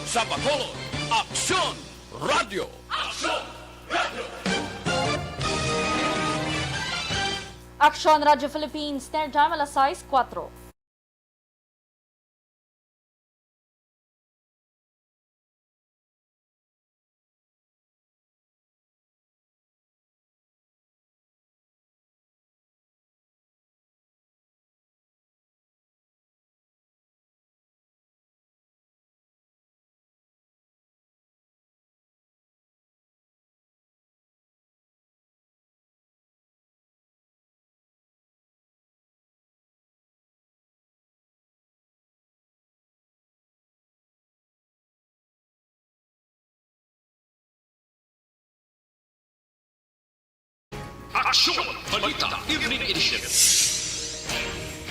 Sa Bacolod, Aksyon Radio. Aksyon Radio. Aksyon Radio Philippines, Standard Time, alas 6:04. Aksyon! Balita Evening Edition.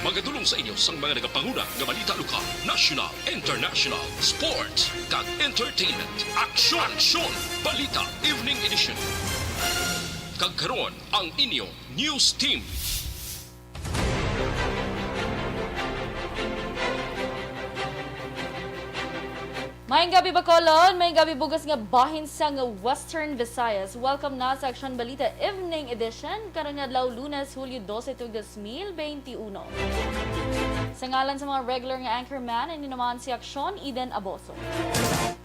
Magadulong sa inyo sang mga nagapanguna ng balita lokal, national, international, sports, kag entertainment. Aksyon! Balita Evening Edition. Kagkaroon ang inyo news team. Mayang gabi Bacolod, mayang gabi bugas nga bahin sa Western Visayas. Welcome na sa Aksyon Balita Evening Edition, karong adlaw Lunes, Hulyo 12, 2021. Sa ngalan sa mga regular nga anchorman, ini naman si Aksyon, Eden Aboso.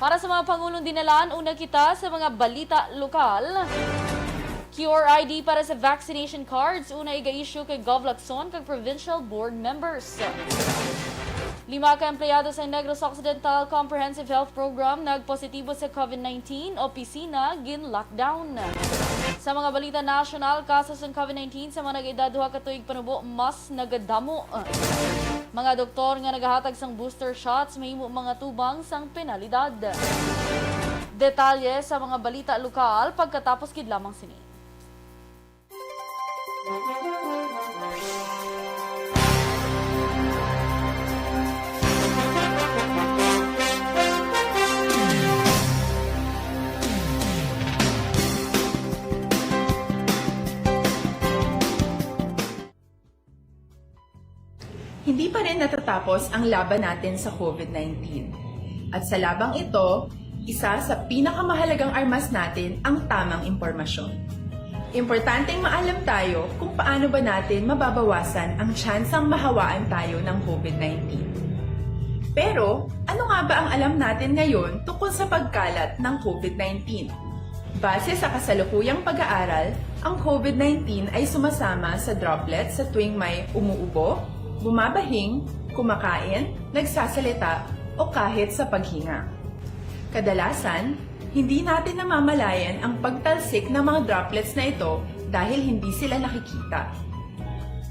Para sa mga pangulong dinalaan, una kita sa mga balita lokal. QR ID para sa vaccination cards, una iga-issue kay Gov. Lacson kag provincial board members. 5 ka empleyado sa Negros Occidental Comprehensive Health Program nagpositibo sa COVID-19 o opisina gin-lockdown. Sa mga balita national, kasos ng COVID-19 sa mga nag-edad 2 katuig panubo mas nagadamo. Mga doktor nga nagahatag sang booster shots mahimo mga tubang sang penalidad. Detalye sa mga balita lokal pagkatapos kid lamang sini. Hindi pa rin natatapos ang laban natin sa COVID-19. At sa labang ito, isa sa pinakamahalagang armas natin ang tamang impormasyon. Importanteng maalam tayo kung paano ba natin mababawasan ang tsansang mahawaan tayo ng COVID-19. Pero, ano nga ba ang alam natin ngayon tungkol sa pagkalat ng COVID-19? Base sa kasalukuyang pag-aaral, ang COVID-19 ay sumasama sa droplets sa tuwing may umuubo, bumabahing, kumakain, nagsasalita, o kahit sa paghinga. Kadalasan, hindi natin namamalayan ang pagtalsik ng mga droplets na ito dahil hindi sila nakikita.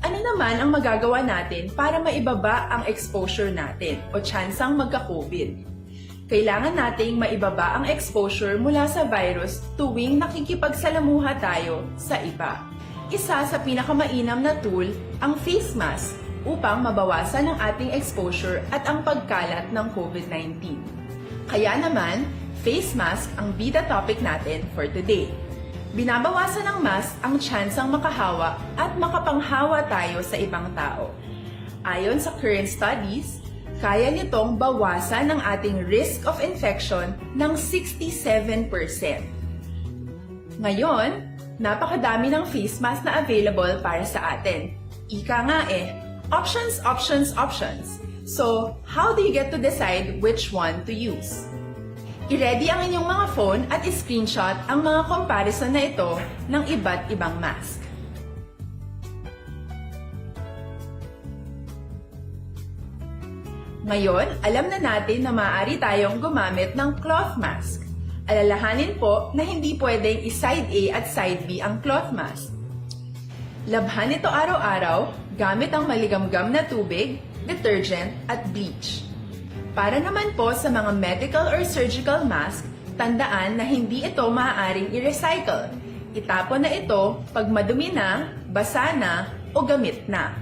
Ano naman ang magagawa natin para maibaba ang exposure natin o tsansang magka-COVID? Kailangan nating maibaba ang exposure mula sa virus tuwing nakikipagsalamuha tayo sa iba. Isa sa pinakamainam na tool, ang face mask, upang mabawasan ang ating exposure at ang pagkalat ng COVID-19. Kaya naman, face mask ang bida topic natin for today. Binabawasan ng mask ang tsansang makahawa at makapanghawa tayo sa ibang tao. Ayon sa current studies, kaya nitong bawasan ang ating risk of infection ng 67%. Ngayon, napakadami ng face mask na available para sa atin. Ika nga options, options, options. So, how do you get to decide which one to use? I-ready ang inyong mga phone at i-screenshot ang mga comparison na ito ng iba't ibang mask. Ngayon, alam na natin na maaari tayong gumamit ng cloth mask. Alalahanin po na hindi pwedeng i-side A at side B ang cloth mask. Labhan ito araw-araw gamit ang maligamgam na tubig, detergent at bleach. Para naman po sa mga medical or surgical mask, tandaan na hindi ito maaaring i-recycle. Itapon na ito pag madumi na, basa na o gamit na.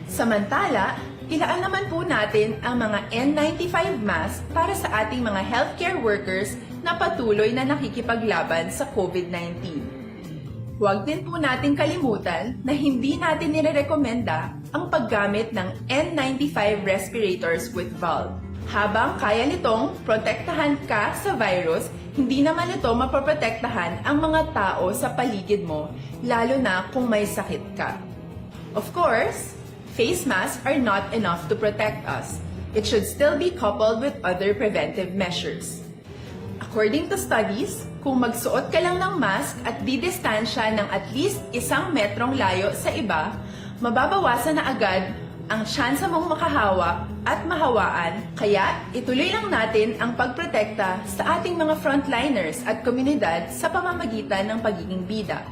Samantala, ilaan naman po natin ang mga N95 mask para sa ating mga healthcare workers na patuloy na nakikipaglaban sa COVID-19. Huwag din po natin kalimutan na hindi natin nirerekomenda ang paggamit ng N95 respirators with valve. Habang kaya nitong protektahan ka sa virus, hindi naman ito mapoprotektahan ang mga tao sa paligid mo, lalo na kung may sakit ka. Of course, face masks are not enough to protect us. It should still be coupled with other preventive measures. According to studies, kung magsuot ka lang ng mask at didistansya ng at least 1 metrong layo sa iba, mababawasan na agad ang tsansa mong makahawa at mahawaan, kaya ituloy lang natin ang pagprotekta sa ating mga frontliners at komunidad sa pamamagitan ng pagiging bida.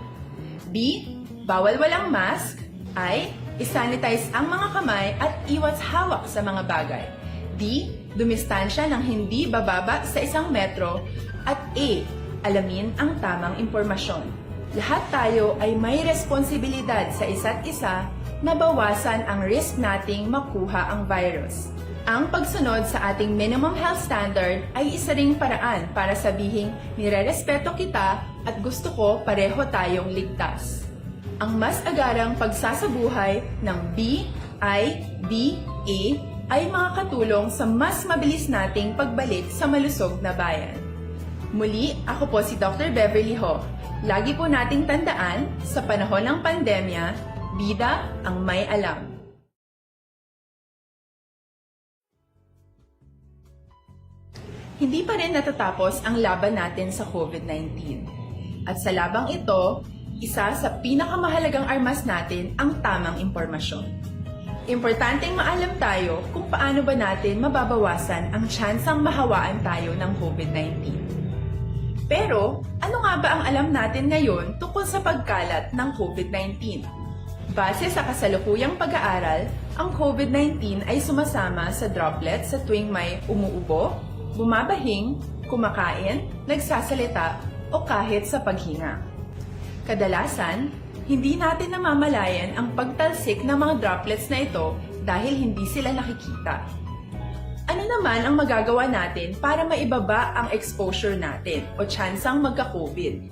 B. Bawal walang mask. I. Isanitize ang mga kamay at iwas hawak sa mga bagay. D. Dumistansya ng hindi bababa sa 1 metro. At A. Alamin ang tamang impormasyon. Lahat tayo ay may responsibilidad sa isa't isa na bawasan ang risk nating makuha ang virus. Ang pagsunod sa ating minimum health standard ay isa ring paraan para sabihing nirerespeto kita at gusto ko pareho tayong ligtas. Ang mas agarang pagsasabuhay ng BIDA ay makakatulong sa mas mabilis nating pagbalik sa malusog na bayan. Muli, ako po si Dr. Beverly Ho. Lagi po nating tandaan, sa panahon ng pandemya, bida ang may alam. Hindi pa rin natatapos ang laban natin sa COVID-19. At sa labang ito, isa sa pinakamahalagang armas natin ang tamang impormasyon. Importanteng maalam tayo kung paano ba natin mababawasan ang tsansang mahawaan tayo ng COVID-19. Pero, ano nga ba ang alam natin ngayon tungkol sa pagkalat ng COVID-19? Base sa kasalukuyang pag-aaral, ang COVID-19 ay sumasama sa droplets sa tuwing may umuubo, bumabahing, kumakain, nagsasalita, o kahit sa paghinga. Kadalasan, hindi natin namamalayan ang pagtalsik ng mga droplets na ito dahil hindi sila nakikita. Ano naman ang magagawa natin para maibaba ang exposure natin o tsansang magka-COVID?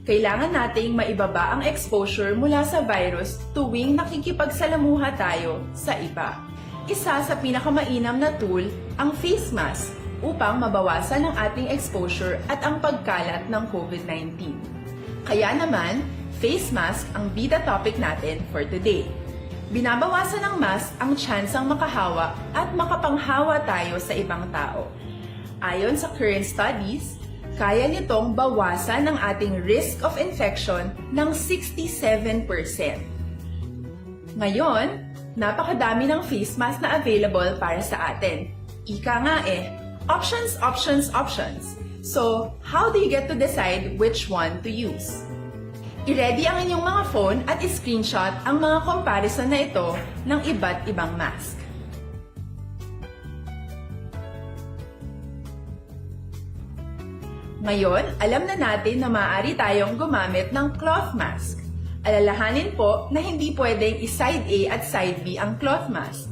Kailangan nating maibaba ang exposure mula sa virus tuwing nakikipagsalamuha tayo sa iba. Isa sa pinakamainam na tool ang face mask upang mabawasan ang ating exposure at ang pagkalat ng COVID-19. Kaya naman, face mask ang bida topic natin for today. Binabawasan ng mask ang tsansang makahawa at makapanghawa tayo sa ibang tao. Ayon sa current studies, kaya nitong bawasan ang ating risk of infection ng 67%. Ngayon, napakadami ng face mask na available para sa atin. Ika nga options, options, options. So, how do you get to decide which one to use? I-ready ang inyong mga phone at i-screenshot ang mga comparison na ito ng iba't ibang mask. Ngayon, alam na natin na maaari tayong gumamit ng cloth mask. Alalahanin po na hindi pwedeng i-side A at side B ang cloth mask.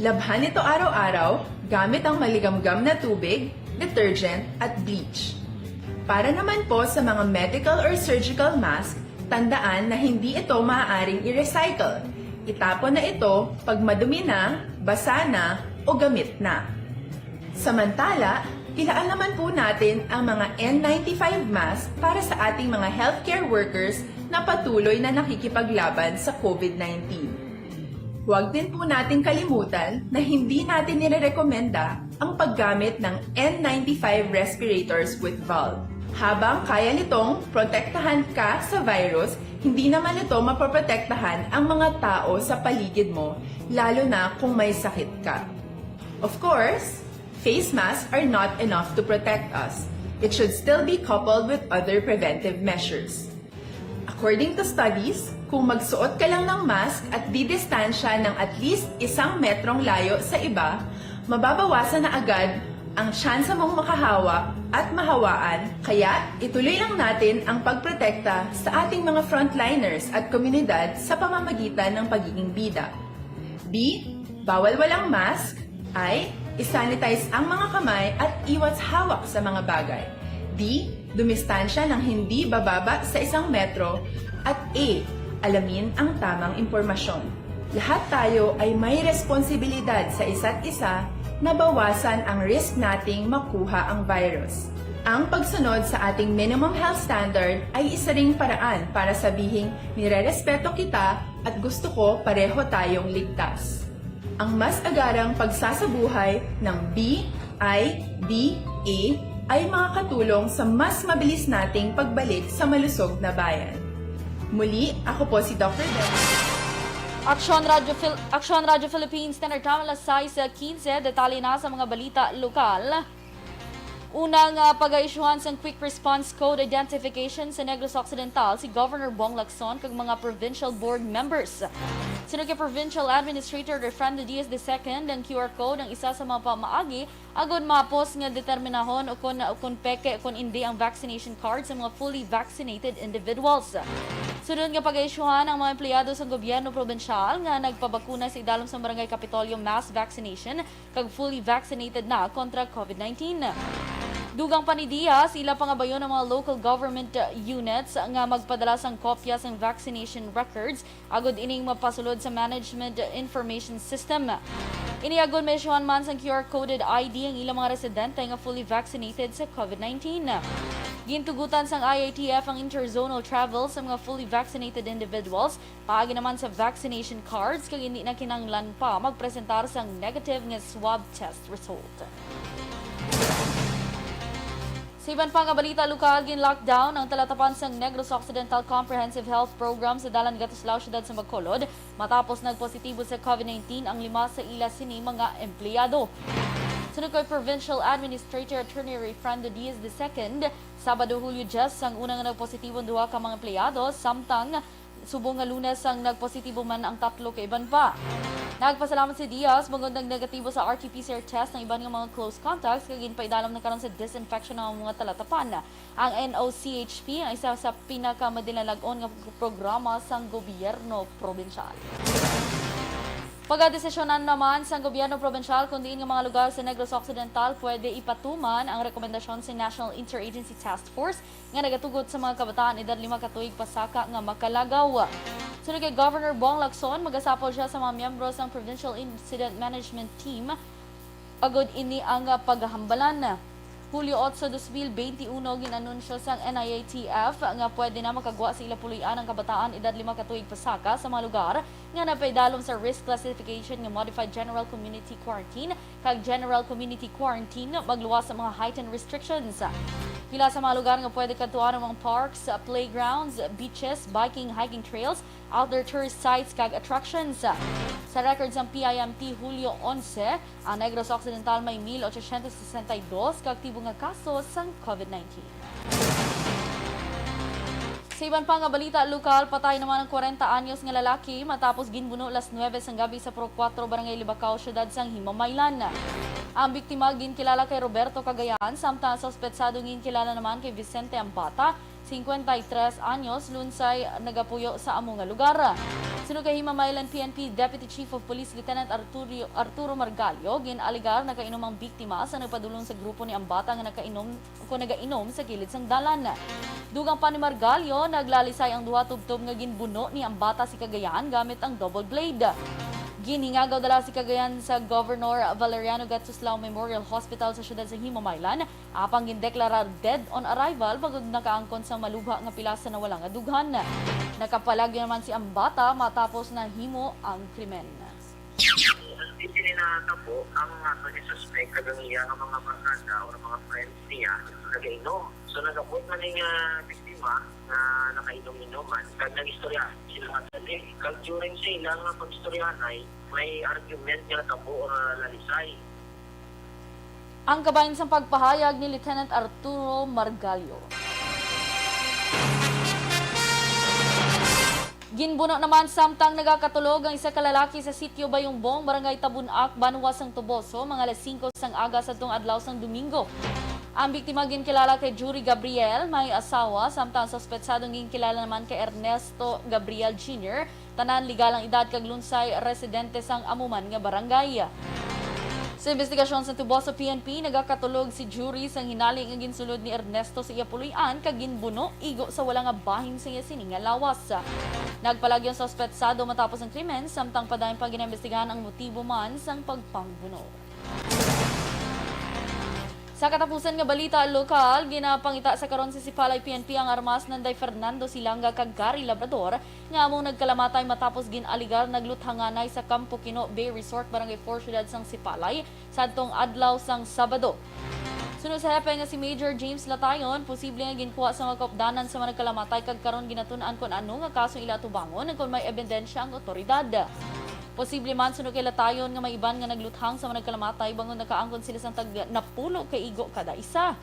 Labhan ito araw-araw gamit ang maligamgam na tubig, detergent at bleach. Para naman po sa mga medical or surgical mask, tandaan na hindi ito maaaring i-recycle. Itapon na ito pag madumi na, basa na, o gamit na. Samantala, ilaan naman po natin ang mga N95 mask para sa ating mga healthcare workers na patuloy na nakikipaglaban sa COVID-19. Huwag din po nating kalimutan na hindi natin nirerekomenda ang paggamit ng N95 respirators with valve. Habang kaya nitong protektahan ka sa virus, hindi naman ito mapoprotektahan ang mga tao sa paligid mo, lalo na kung may sakit ka. Of course, face masks are not enough to protect us. It should still be coupled with other preventive measures. According to studies, kung magsuot ka lang ng mask at didistansya ng at least 1 metrong layo sa iba, mababawasan na agad ang tsansa mong makahawa at mahawaan, kaya ituloy lang natin ang pagprotekta sa ating mga frontliners at komunidad sa pamamagitan ng pagiging bida. B. Bawal walang mask. I. Isanitize ang mga kamay at iwas hawak sa mga bagay. D. Dumistansya ng hindi bababa sa 1 metro. At A. Alamin ang tamang impormasyon. Lahat tayo ay may responsibilidad sa isa't isa nabawasan ang risk nating makuha ang virus. Ang pagsunod sa ating minimum health standard ay isa ring paraan para sabihing nirerespeto kita at gusto ko pareho tayong ligtas. Ang mas agarang pagsasabuhay ng BIDA ay makakatulong sa mas mabilis nating pagbalik sa malusog na bayan. Muli, ako po si Dr. Dennis. Aksyon Radio Philippines, Standard Time, alas 6:15, detalye na sa mga balita lokal. Unang pag-aisyuhan sa Quick Response Code Identification sa Negros Occidental si Governor Bong Lacson kag mga Provincial Board members. Sinugay Provincial Administrator Refrando Diaz II ang QR code ang isa sa mga pamaagi agod mapos nga determinahon o kung peke kung hindi ang vaccination card sa mga fully vaccinated individuals. Sunod nga pag-aisyuhan ang mga empleyado sa gobyerno probinsyal nga nagpabakuna sa idalom sa Barangay Kapitolyo mass vaccination kag fully vaccinated na kontra COVID-19. Dugang pa ni Diaz, ila pangabayon ng mga local government units nga magpadala sang kopya sang vaccination records agod ining mapasulod sa Management Information System. Iniagod may isyuhan man sang QR-coded ID ang ilang mga residente nga fully vaccinated sa COVID-19. Gintugutan sang IATF ang interzonal travel sa mga fully vaccinated individuals, paagi naman sa vaccination cards kag hindi na kinanglan pa magpresentar sang negative nga swab test result. Sa iban pang balita lokal, gin-lockdown ang talatapan sang Negros Occidental Comprehensive Health Program sa Dalan Gatuslao, Syudad sa Bacolod matapos nagpositibo sa COVID-19 ang 5 sa ila sini mga empleyado. Sunod kay Provincial Administrator Attorney Refrando Diaz II, Sabado, Hulyo 10 ang unang nagpositibo duha ka mga empleyado, samtang subong nga Lunes ang nagpositibo man ang 3 ka iban pa. Nagpasalamat si Diaz bangod negatibo sa RT-PCR test ng iban nga mga close contacts kag ginpaidalam na karon sa disinfection ng mga talatapan. Ang NOCHP ay isa sa pinakamadilalag-on nga programa sa gobyerno probinsyal. Pagdesisyonan naman sa gobyerno probinsyal kung diin nga mga lugar sa Negros Occidental pwede ipatuman ang rekomendasyon sa National Interagency Task Force nga nagatugot sa mga kabataan edad 5 ka tuig pasaka nga makalagaw. Sunod kay Governor Bong Lacson, magasapol siya sa mga miyembro ng Provincial Incident Management Team agod ini ang paghambalan. Hulyo 8, 2021 ginanunsyo sa NIATF nga pwede na makagwa sa ilapulian ang kabataan edad 5 ka tuig pasaka sa mga lugar nga napaidalom sa risk classification nga Modified General Community Quarantine kag General Community Quarantine magluwas sa mga heightened restrictions. Pila sa mga lugar nga pwede katuan ang mga parks, playgrounds, beaches, biking, hiking trails, outdoor tourist sites kag attractions. Sa records ng PIMT Hulyo 11, ang Negros Occidental may 1,862 kaaktibo nga kaso sa COVID-19. Sa iban pa nga balita lokal, patay naman ang 40 anyos nga lalaki matapos ginbuno alas 9 sang gabi sa Pro 4 Barangay Libacao, Syudad sang Himamaylan. Ang biktima ginkilala kay Roberto Cagayan, samtang suspetsado ginkilala naman kay Vicente Ambata, 53 anyos, lunsay nagapuyo sa amo nga lugar. Sunod kay Himamaylan PNP Deputy Chief of Police Lieutenant Arturo Margalio, ginaligar nakainom ang biktima sa nagpadulong sa grupo ni Ambata nga nagainom sa kilid sang dalan. Dugang pa ni Margalio, naglalisay ang duha tubtob nga ginbuno ni Ambata si Cagayan gamit ang double blade. Ginhingagaw dala si Cagayan sa Governor Valeriano Gatsuslao Memorial Hospital sa siyudad sa Himamaylan, apang gindeklarar dead on arrival bagod nakaangkon sa malubha nga pilasa na wala nga dughan. Nakapalagyo naman si Ambata matapos na himo ang krimen. Hindi po ang suspect kagamiya ng mga barkada o mga friends niya nag-inom. So nag-apot man yung biktima na nakainom-inoman. Kag nag-istorya sila katali. Kag during sila nga pag-istoryahan ay may argument nga tabo o lalisay. Ang kabayan sa pagpahayag ni Lieutenant Arturo Margalio. Ginbuno naman samtang nagakatulog ang isa ka lalaki sa sitio Bayongbong, Barangay Tabunak, Banuwas sang Toboso, mga alas 5 sang aga sa tong adlaw sang Domingo. Ang biktima ginkilala kay Jury Gabriel, may asawa, samtang suspetsadong ginkilala naman kay Ernesto Gabriel Jr., tanan ligalang edad kag lunsay residente sang amuman nga barangay. Sa investigasyon sa Toboso PNP, nagakatulog si Jury sang hinali nga ginsulod ni Ernesto sa iya puloy-an kag ginbuno igo sa wala nga bahin sa iya sini nga lawas. Nagpalagyo ang suspetsado matapos ang krimen, samtang padayon pa ginaimbestigahan ang motibo man sang pagpangbuno. Sa katapusan nga balita lokal, ginapangita sa karon si Sipalay PNP ang armas ng Day Fernando Silanga kag Gary Labrador nga among nagkalamatay matapos ginaligar nagluthanganay sa Campo Quino Bay Resort Barangay 4 Syudad sang Sipalay sadtong adlaw sang Sabado. Sunod sa hepe nga si Major James Latayon, posible nga ginkuha sa mga kaupdanan sa mga nagkalamatay kag karon ginatun-an kun ano nga kaso ila tubangon kung may ebidensya ang otoridad. Posible man sunod kay Latayon nga may iban nga nagluthang sa mga nagkalamatay bangon nakaangkon sila sang tag napulo kay igo kada isa.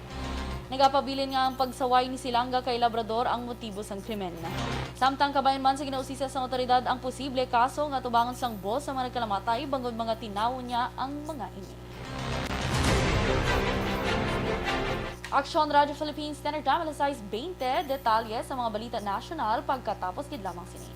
Nagapabilin nga ang pagsaway ni Silanga kay Labrador ang motibo sang krimen. Samtang kabayan man sa ginausisa sang otoridad ang posible kaso nga tubangon sang boss sa mga nagkalamatay bangon mga tinaw niya ang mga ini. Aksyon Radio Philippines Standard Time, alas 6:20, detalye sa mga balita nasyonal pagkatapos gid lamang sini.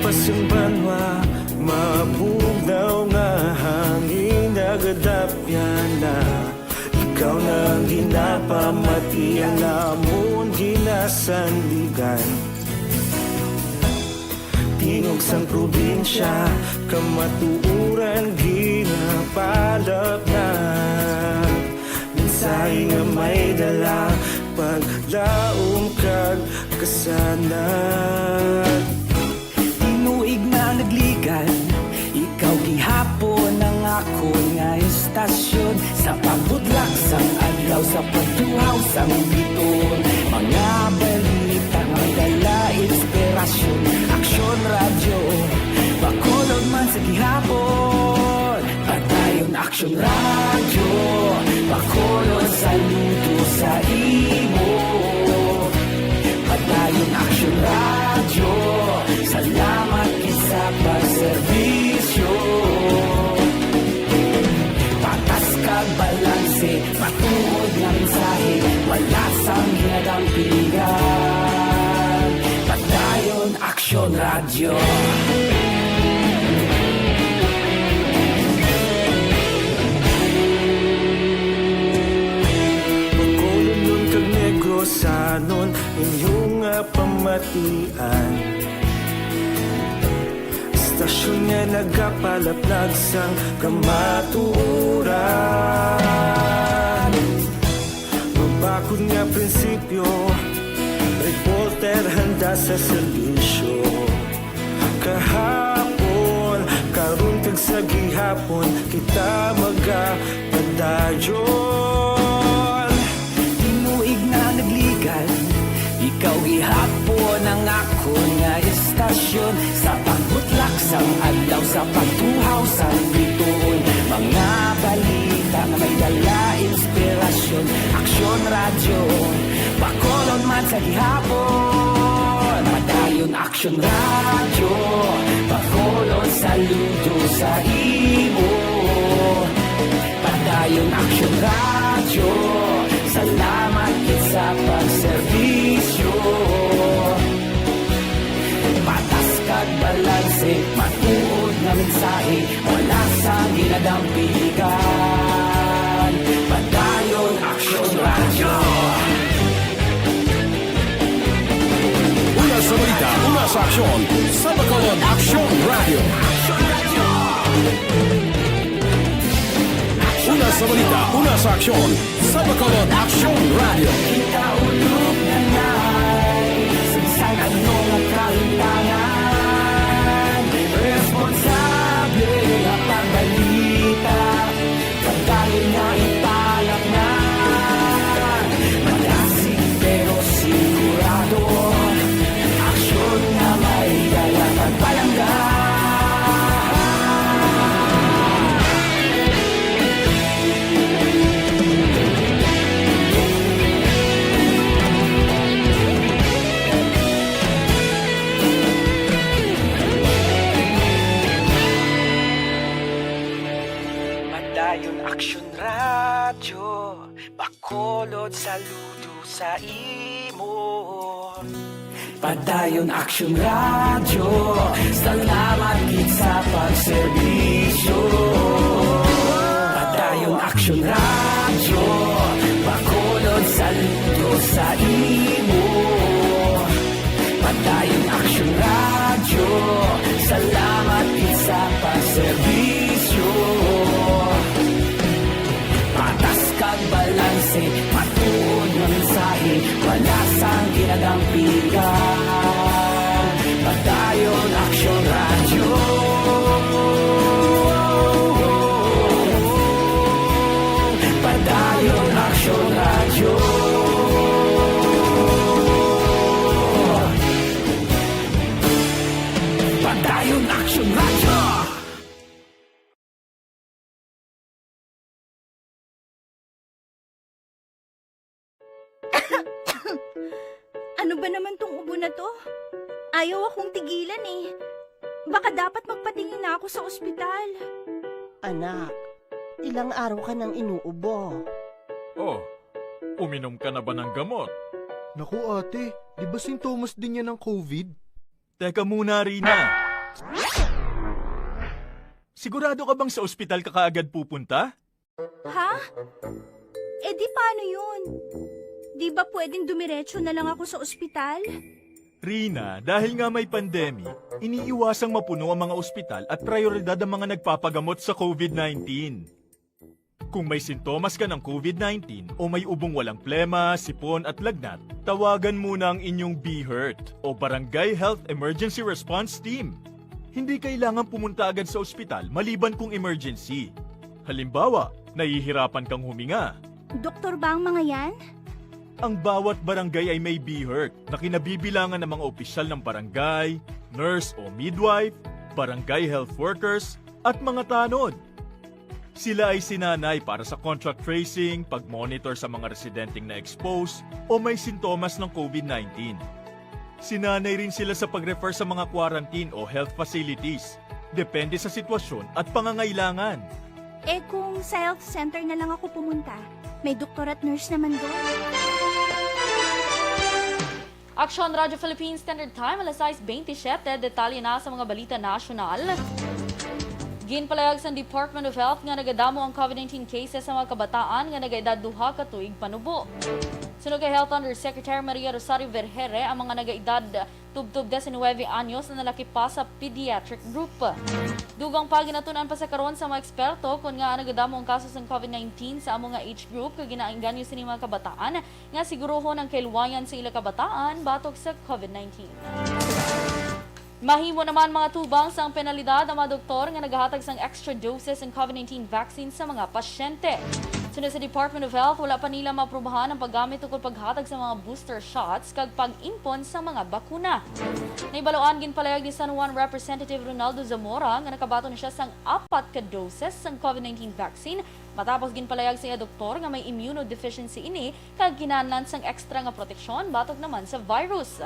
Pasimbanwa, mabugnaw nga hangin nagadapyan na ikaw nang ginapamati ang amon ginasandigan. Tingog sang probinsya, kamatuuran ginapalap na mensahe nga may dala paglaom kag kasanan. Nagligan, ikaw gihapon ang ako nga estasyon sa pagbudlak sang adlaw sa pagtuhaw sang biton. Mga balita nga dala inspirasyon, Aksyon Radio bakolod man sa gihapon. Padayon Aksyon Radio bakolod saludo sa imo. Padayon Aksyon Radio, salamat sa pagserbisyo. Patas kag balanse, patuod nga mensahe, wala sang ginadampigan. Padayon Aksyon Radio. Pagkulon nun kag negrosanon, inyong pamatian. Stasyon nga nagapalaplag sang kamatuuran. Mabakod nga prinsipyo, reporter handa sa serbisyo. Kahapon, karon kag sa gihapon, kita magapadayon. Tinuig na nagligan, ikaw gihapon ang ako nga estasyon sa pagbutlak sang adlaw sa pagtuhaw sang biton. Mga balita nga may dala inspirasyon, Aksyon Radio bakolod man sa gihapon. Padayon Aksyon Radio bakolod saludo sa imo. Padayon Aksyon Radio, salamat kit sa pagserbisyo. Patas kag balanse, matuod na mensahe, wala sa ginadampigan. Padayon Aksyon Radio. Una sa balita, una sa aksyon, sa bakolod Aksyon Radio. Una sa balita, una sa aksyon, sa bakolod Aksyon Radio. Kita ulog na na'y sinsan anong ang kahintangan. Responsable ang pagbalita, pagdahil na italak na. Malasig pero sigurado, aksyon na may dala pagpalanggan. Aksyon Radio, bakolod saludo sa imo. Padayon Aksyon Radyo, salamat gid sa pagserbisyo. Padayon Aksyon Radyo, bakolod saludo sa imo. Padayon Aksyon Radyo, salamat gid sa pagserbisyo. Patas kag balanse, matuod nga mensahe, wala sang ginadampigan. Padayon Aksyon Radyo. Padayon Aksyon Radyo. Padayon Aksyon Radyo. Ano ba naman tong ubo na to? Ayaw akong tigilan eh. Baka dapat magpatingin na ako sa ospital. Anak, ilang araw ka nang inuubo. Oh, uminom ka na ba ng gamot? Naku ate, di ba sintomas din yan ng COVID? Teka muna, Rina. Sigurado ka bang sa ospital ka kaagad pupunta? Ha? Eh di paano yun? Di ba pwedeng dumiretso na lang ako sa ospital? Rina, dahil nga may pandemic, iniiwasang mapuno ang mga ospital at prioridad ang mga nagpapagamot sa COVID-19. Kung may sintomas ka ng COVID-19 o may ubong walang plema, sipon at lagnat, tawagan muna ang inyong BHERT o Barangay Health Emergency Response Team. Hindi kailangan pumunta agad sa ospital maliban kung emergency. Halimbawa, nahihirapan kang huminga. Doktor ba ang mga yan? Ang bawat barangay ay may BHERT na kinabibilangan ng mga opisyal ng barangay, nurse o midwife, barangay health workers, at mga tanod. Sila ay sinanay para sa contact tracing, pag-monitor sa mga residenteng na expose o may sintomas ng COVID-19. Sinanay rin sila sa pag-refer sa mga quarantine o health facilities, depende sa sitwasyon at pangangailangan. Eh kung sa health center na lang ako pumunta, may doktor at nurse naman doon. Aksyon Radyo Philippines Standard Time, alas 6:27, detalye na sa mga balita nasyonal. Ginpalayag sa Department of Health nga nagadamo ang COVID-19 cases sa mga kabataan nga nagaedad 2 ka tuig panubo. Sunod kay Health Undersecretary Maria Rosario Vergere, ang mga nagaedad tubtub 19 anyos na nalaki pa sa pediatric group. Dugang paginatunan pa sa karon sa mga eksperto kung nga nagadamo ang kasos ng COVID-19 sa among nga age group kag ginaangganyo sini mga kabataan nga sigurohon ang kailwayan sa ila kabataan batok sa COVID-19. Mahimo naman mga tubang sa ang penalidad ang mga doktor nga naghahatag sang extra doses ng COVID-19 vaccine sa mga pasyente. Sunod sa Department of Health, wala pa nila maaprubahan ang paggamit tungkol paghatag sa mga booster shots kag pag-impon sa mga bakuna. Naibaloan ginpalayag ni San Juan Representative Ronaldo Zamora nga nakabato na siya sang 4 ka doses ng COVID-19 vaccine matapos ginpalayag sa iya doktor nga may immunodeficiency ini kag kinahanglan sang extra nga proteksyon batok naman sa virus.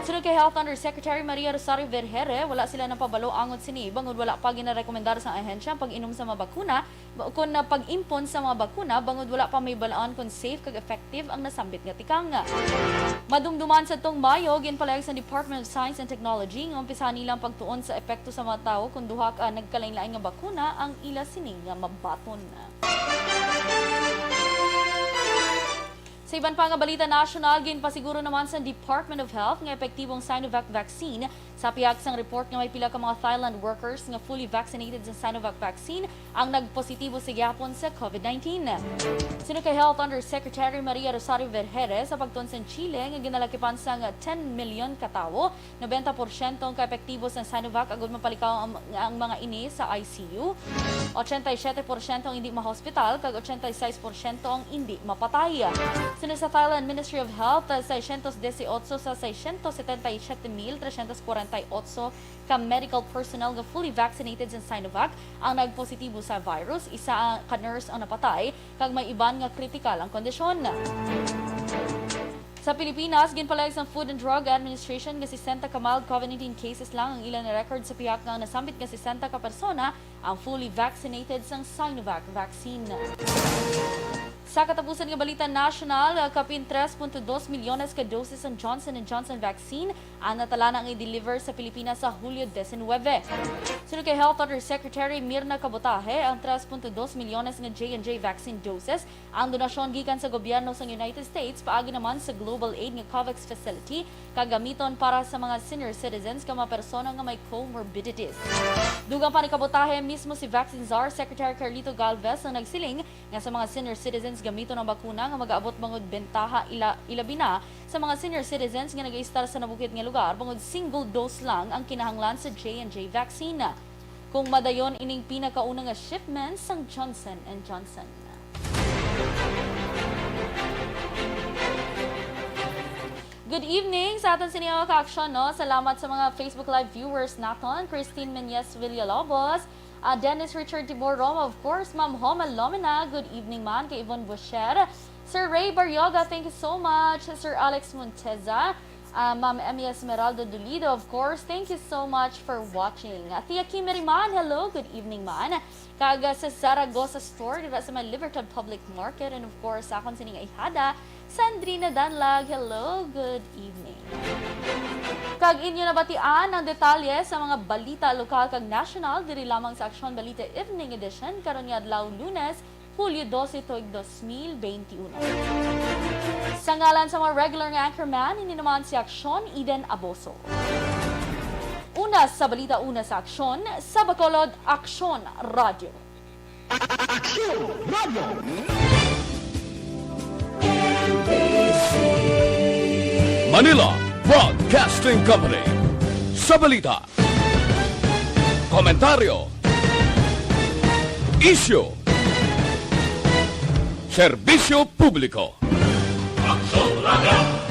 Sunod kay Health Undersecretary Maria Rosario Vergere, wala sila napabalo angon sini bangod wala pa ginarekomendar sa ahensya pag-inom sa mga bakuna kung na pag-impon sa mga bakuna bangod wala pa may balaan kung safe kag effective ang nasambit nga tikang. Madumduman sa tong Mayo, ginpalayag sa Department of Science and Technology nga umpisahan nilang pagtuon sa epekto sa mga tao kung duha ka nagkalain-lain nga bakuna ang ila sining nga mabaton. Sa iban pa nga balita nasyonal, ginpasiguro naman sa Department of Health nga epektibong Sinovac vaccine. Sa piyagsang report nga may pila ka mga Thailand workers nga fully vaccinated sa Sinovac vaccine ang nagpositibo sa gyapon sa COVID-19. Sino kay Health Undersecretary Maria Rosario Vergere sa pagtuon sa Chile nga ginalakipan sa 10 milyon katawo, 90% ang kaepektibo sa Sinovac agud mapalikaw ang mga ini sa ICU. 87% ang hindi ma-hospital kag 86% ang hindi mapatay. Sunod sa Thailand Ministry of Health, 618 sa 677,348 ka medical personnel nga fully vaccinated sa Sinovac ang nagpositibo sa virus. Isa ka nurse ang napatay kag may iban nga kritikal ang kondisyon. Sa Pilipinas, ginpalayag sa Food and Drug Administration nga 60 ka mild COVID-19 cases lang ang ilan na record sa piyak nga nasambit nga 60 ka persona ang fully vaccinated sa Sinovac vaccine. Sa katapusan ng balita national, kapin 3.2 milyones ka doses ng Johnson & Johnson vaccine ang natala na ang i-deliver sa Pilipinas sa Hulyo 19. Sunod kay Health Undersecretary Mirna Cabotaje, ang 3.2 milyones ng J&J vaccine doses ang donasyon gikan sa gobyerno sa United States paagi naman sa Global Aid nga COVAX facility kagamiton para sa mga senior citizens nga mga persona nga may comorbidities. Dugang pa ni Cabotaje mismo si Vaccine Czar Secretary Carlito Galvez ang nagsiling nga sa mga senior citizens gamito ng bakuna nga mag-aabot bangod bentaha ilabi na sa mga senior citizens nga nag-i-star sa nabukid nga lugar bangod single dose lang ang kinahanglan sa J&J vaccine. Kung madayon ining pinakauna nga shipment sang Johnson & Johnson. Good evening sa aton siniyo ka Aksyon, no? Salamat sa mga Facebook Live viewers naton. Christine Menyes Villalobos, Dennis Richard Tibor Roma, of course, Ma'am Homa Lomina, good evening man, kay Yvonne Boucher, Sir Ray Baryoga, thank you so much, Sir Alex Monteza, Ma'am Emmy Esmeralda Dolido, of course, thank you so much for watching. Tia Kimeri man, hello, good evening man, kaga sa Zaragoza store, dira sa may Libertad Public Market, and of course, akon sining ihada, Sandrina Danlag, hello, good evening. Kag inyo nabatian ang detalye sa mga balita lokal kag national diri lamang sa Aksyon Balita Evening Edition karon nga adlaw Lunes, Hulyo 12, 2021. Sa ngalan sa mga regular nga anchorman, ini naman si Aksyon Eden Aboso. Una sa balita, una sa Aksyon, sa Bacolod, Aksyon Radio. Aksyon Radio! Manila Broadcasting Company. Sa balita, komentaryo, isyu, serbisyo publiko. Aksyon Radio!